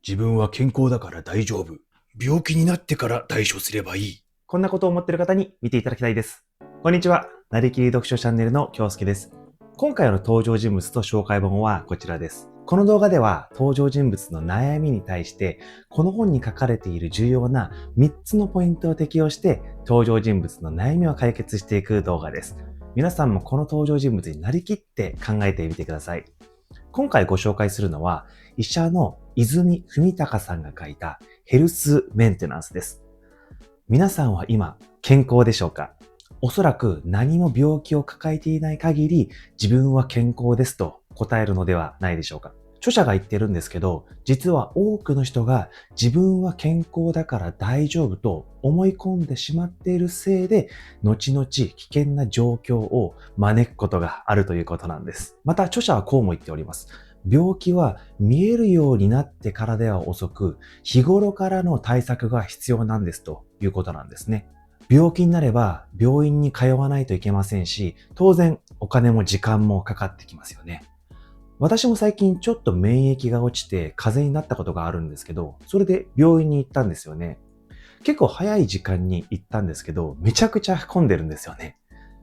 自分は健康だから大丈夫。病気になってから対処すればいい。こんなことを思っている方に見ていただきたいです。こんにちは。なりきり読書チャンネルの京介です。今回の登場人物と紹介本はこちらです。この動画では登場人物の悩みに対して、この本に書かれている重要な3つのポイントを適用して登場人物の悩みを解決していく動画です。皆さんもこの登場人物になりきって考えてみてください。今回ご紹介するのは、医者の泉文隆さんが書いたヘルスメンテナンスです。皆さんは今、健康でしょうか？おそらく何も病気を抱えていない限り、自分は健康ですと答えるのではないでしょうか。著者が言ってるんですけど、実は多くの人が自分は健康だから大丈夫と思い込んでしまっているせいで、後々危険な状況を招くことがあるということなんです。また著者はこうも言っております。病気は見えるようになってからでは遅く、日頃からの対策が必要なんですということなんですね。病気になれば病院に通わないといけませんし、当然お金も時間もかかってきますよね。私も最近ちょっと免疫が落ちて風邪になったことがあるんですけど、それで病院に行ったんですよね。結構早い時間に行ったんですけど、めちゃくちゃ混んでるんですよね。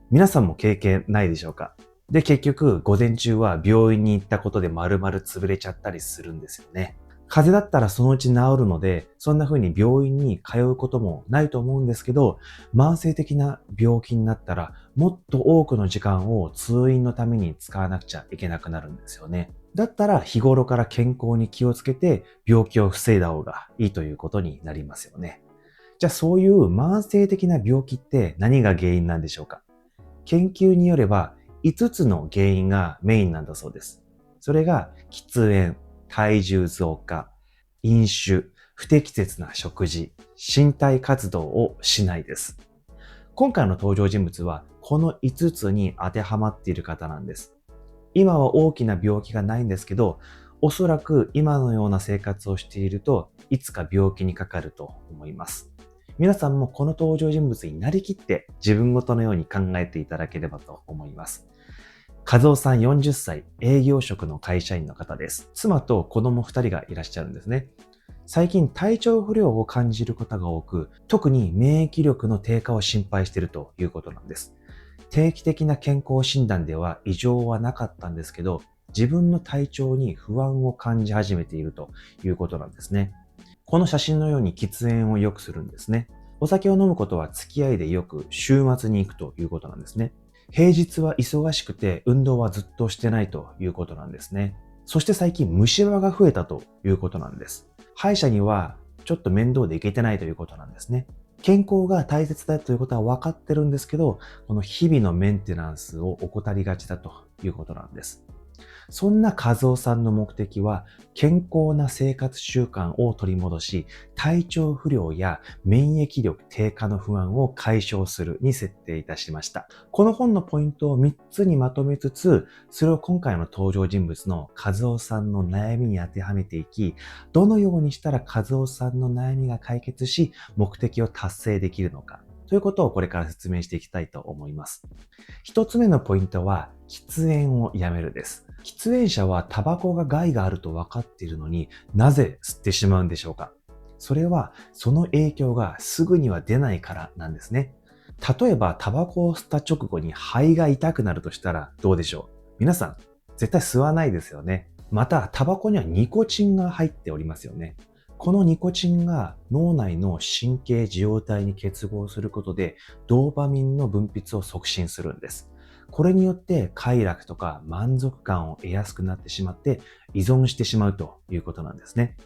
皆さんも経験ないでしょうか？で、結局午前中は病院に行ったことで丸々潰れちゃったりするんですよね。風邪だったらそのうち治るので、そんな風に病院に通うこともないと思うんですけど、慢性的な病気になったら、もっと多くの時間を通院のために使わなくちゃいけなくなるんですよね。だったら日頃から健康に気をつけて病気を防いだ方がいいということになりますよね。じゃあそういう慢性的な病気って何が原因なんでしょうか？研究によれば5つの原因がメインなんだそうです。それが喫煙、体重増加、飲酒、不適切な食事、身体活動をしないです。今回の登場人物はこの5つに当てはまっている方なんです。今は大きな病気がないんですけど、おそらく今のような生活をしているといつか病気にかかると思います。皆さんもこの登場人物になりきって自分ごとのように考えていただければと思います。和夫さん40歳、営業職の会社員の方です。妻と子供2人がいらっしゃるんですね。最近体調不良を感じることが多く、特に免疫力の低下を心配しているということなんです。定期的な健康診断では異常はなかったんですけど、自分の体調に不安を感じ始めているということなんですね。この写真のように喫煙をよくするんですね。お酒を飲むことは付き合いでよく週末に行くということなんですね。平日は忙しくて運動はずっとしてないということなんですね。そして最近虫歯が増えたということなんです。歯医者にはちょっと面倒で行けてないということなんですね。健康が大切だということは分かってるんですけど、この日々のメンテナンスを怠りがちだということなんです。そんな和夫さんの目的は、健康な生活習慣を取り戻し、体調不良や免疫力低下の不安を解消するに設定いたしました。この本のポイントを3つにまとめつつ、それを今回の登場人物の和夫さんの悩みに当てはめていき、どのようにしたら和夫さんの悩みが解決し、目的を達成できるのか、ということをこれから説明していきたいと思います。一つ目のポイントは、喫煙をやめるです。喫煙者はタバコが害があると分かっているのになぜ吸ってしまうんでしょうか？それはその影響がすぐには出ないからなんですね。例えばタバコを吸った直後に肺が痛くなるとしたらどうでしょう？皆さん絶対吸わないですよね。またタバコにはニコチンが入っておりますよね。このニコチンが脳内の神経受容体に結合することでドーパミンの分泌を促進するんです。これによって快楽とか満足感を得やすくなってしまって依存してしまうということなんですね。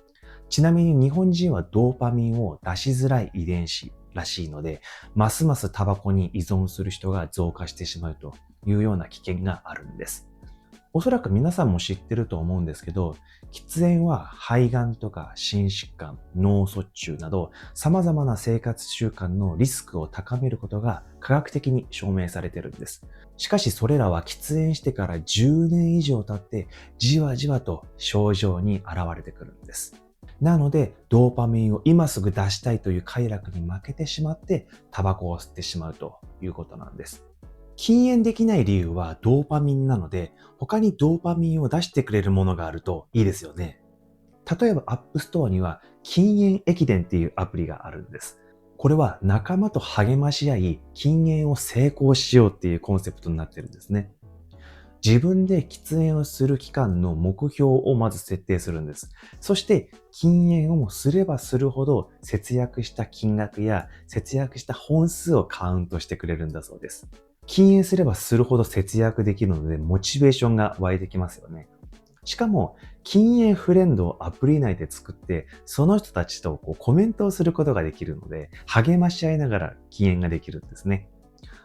ちなみに日本人はドーパミンを出しづらい遺伝子らしいので、ますますタバコに依存する人が増加してしまうというような危険があるんです。おそらく皆さんも知ってると思うんですけど、喫煙は肺がんとか心疾患、脳卒中など様々な生活習慣のリスクを高めることが科学的に証明されているんです。しかしそれらは喫煙してから10年以上経ってじわじわと症状に現れてくるんです。なので、ドーパミンを今すぐ出したいという快楽に負けてしまって、タバコを吸ってしまうということなんです。禁煙できない理由はドーパミンなので、他にドーパミンを出してくれるものがあるといいですよね。例えば App Store には禁煙駅伝っていうアプリがあるんです。これは仲間と励まし合い、禁煙を成功しようっていうコンセプトになってるんですね。自分で喫煙をする期間の目標をまず設定するんです。そして、禁煙をすればするほど節約した金額や節約した本数をカウントしてくれるんだそうです。禁煙すればするほど節約できるので、モチベーションが湧いてきますよね。しかも、禁煙フレンドをアプリ内で作って、その人たちとコメントをすることができるので、励まし合いながら禁煙ができるんですね。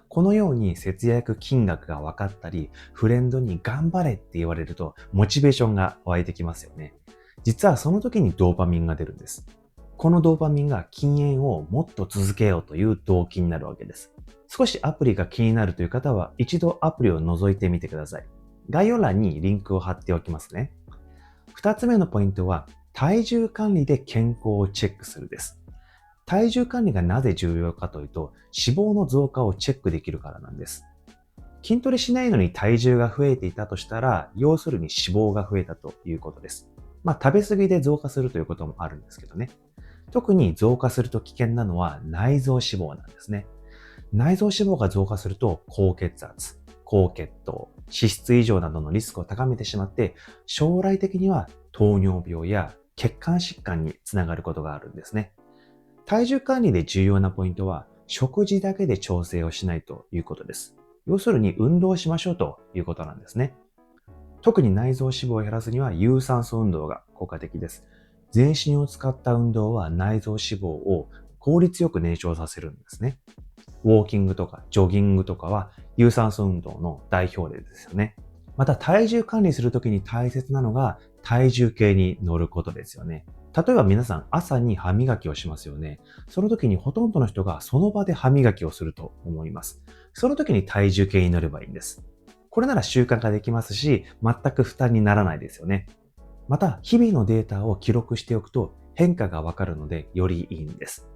このように節約金額が分かったり、フレンドに頑張れって言われると、モチベーションが湧いてきますよね。実はその時にドーパミンが出るんです。このドーパミンが禁煙をもっと続けようという動機になるわけです。少しアプリが気になるという方は、一度アプリを覗いてみてください。概要欄にリンクを貼っておきますね。二つ目のポイントは、体重管理で健康をチェックするです。体重管理がなぜ重要かというと、脂肪の増加をチェックできるからなんです。筋トレしないのに体重が増えていたとしたら、要するに脂肪が増えたということです。食べ過ぎで増加するということもあるんですけどね。特に増加すると危険なのは内臓脂肪なんですね。内臓脂肪が増加すると高血圧、高血糖、脂質異常などのリスクを高めてしまって、将来的には糖尿病や血管疾患につながることがあるんですね。体重管理で重要なポイントは、食事だけで調整をしないということです。要するに運動をしましょうということなんですね。特に内臓脂肪を減らすには有酸素運動が効果的です。全身を使った運動は内臓脂肪を効率よく燃焼させるんですね。ウォーキングとかジョギングとかは有酸素運動の代表例ですよね。また体重管理するときに大切なのが体重計に乗ることですよね。例えば皆さん朝に歯磨きをしますよね。その時にほとんどの人がその場で歯磨きをすると思います。その時に体重計に乗ればいいんです。これなら習慣化できますし、全く負担にならないですよね。また、日々のデータを記録しておくと変化がわかるのでよりいいんです。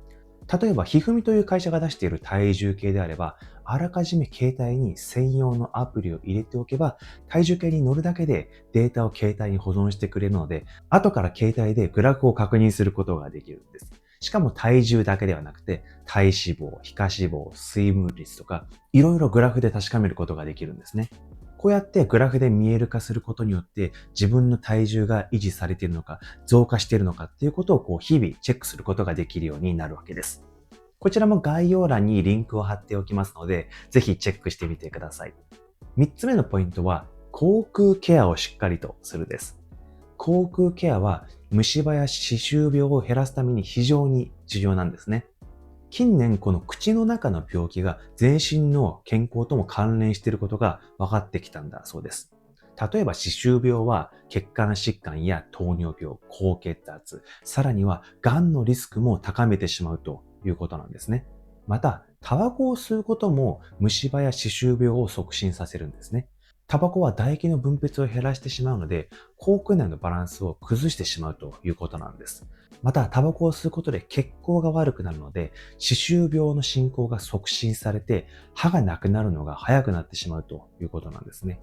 例えば、ひふみという会社が出している体重計であれば、あらかじめ携帯に専用のアプリを入れておけば、体重計に乗るだけでデータを携帯に保存してくれるので、後から携帯でグラフを確認することができるんです。しかも体重だけではなくて、体脂肪、皮下脂肪、水分率とか、いろいろグラフで確かめることができるんですね。こうやってグラフで見える化することによって自分の体重が維持されているのか増加しているのかっていうことを日々チェックすることができるようになるわけです。こちらも概要欄にリンクを貼っておきますので、ぜひチェックしてみてください。3つ目のポイントは、口腔ケアをしっかりとするです。口腔ケアは虫歯や歯周病を減らすために非常に重要なんですね。近年この口の中の病気が全身の健康とも関連していることが分かってきたんだそうです。例えば歯周病は血管疾患や糖尿病、高血圧、さらには癌のリスクも高めてしまうということなんですね。また、タバコを吸うことも虫歯や歯周病を促進させるんですね。タバコは唾液の分泌を減らしてしまうので、口腔内のバランスを崩してしまうということなんです。また、タバコを吸うことで血行が悪くなるので、歯周病の進行が促進されて、歯がなくなるのが早くなってしまうということなんですね。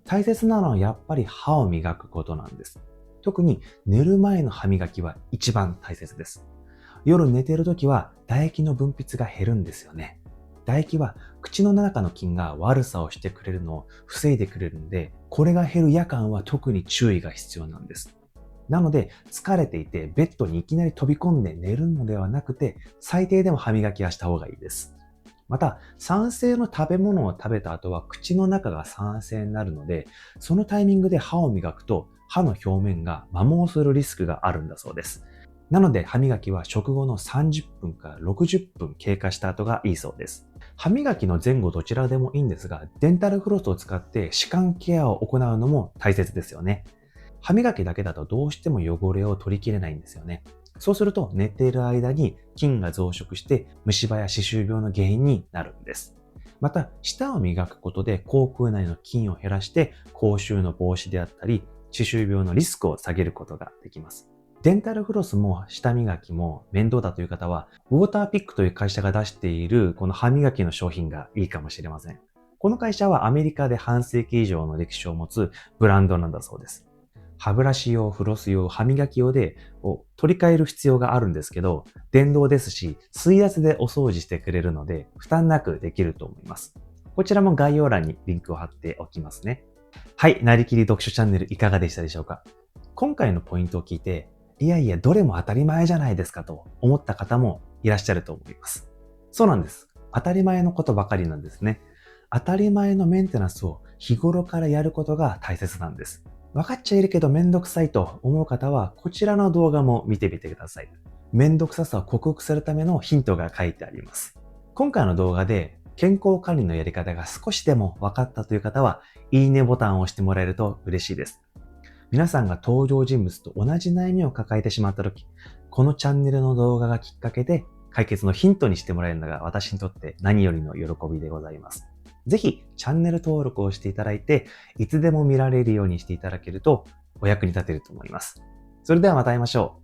大切なのはやっぱり歯を磨くことなんです。特に寝る前の歯磨きは一番大切です。夜寝てるときは唾液の分泌が減るんですよね。唾液は口の中の菌が悪さをしてくれるのを防いでくれるので、これが減る夜間は特に注意が必要なんです。なので、疲れていてベッドにいきなり飛び込んで寝るのではなくて、最低でも歯磨きはした方がいいです。また、酸性の食べ物を食べた後は口の中が酸性になるので、そのタイミングで歯を磨くと歯の表面が摩耗するリスクがあるんだそうです。なので歯磨きは食後の30分から60分経過した後がいいそうです。歯磨きの前後どちらでもいいんですが、デンタルフロスを使って歯間ケアを行うのも大切ですよね。歯磨きだけだとどうしても汚れを取りきれないんですよね。そうすると寝ている間に菌が増殖して虫歯や歯周病の原因になるんです。また、舌を磨くことで口腔内の菌を減らして口臭の防止であったり、歯周病のリスクを下げることができます。デンタルフロスも舌磨きも面倒だという方は、ウォーターピックという会社が出しているこの歯磨きの商品がいいかもしれません。この会社はアメリカで半世紀以上の歴史を持つブランドなんだそうです。歯ブラシ用、フロス用、歯磨き用で取り替える必要があるんですけど、電動ですし、水圧でお掃除してくれるので、負担なくできると思います。こちらも概要欄にリンクを貼っておきますね。はい、なりきり読書チャンネルいかがでしたでしょうか？今回のポイントを聞いて、いやいや、どれも当たり前じゃないですかと思った方もいらっしゃると思います。そうなんです。当たり前のことばかりなんですね。当たり前のメンテナンスを日頃からやることが大切なんです。分かっちゃいるけどめんどくさいと思う方は、こちらの動画も見てみてください。めんどくささを克服するためのヒントが書いてあります。今回の動画で健康管理のやり方が少しでも分かったという方は、いいねボタンを押してもらえると嬉しいです。皆さんが登場人物と同じ悩みを抱えてしまったとき、このチャンネルの動画がきっかけで解決のヒントにしてもらえるのが私にとって何よりの喜びでございます。ぜひチャンネル登録をしていただいて、いつでも見られるようにしていただけるとお役に立てると思います。それではまた会いましょう。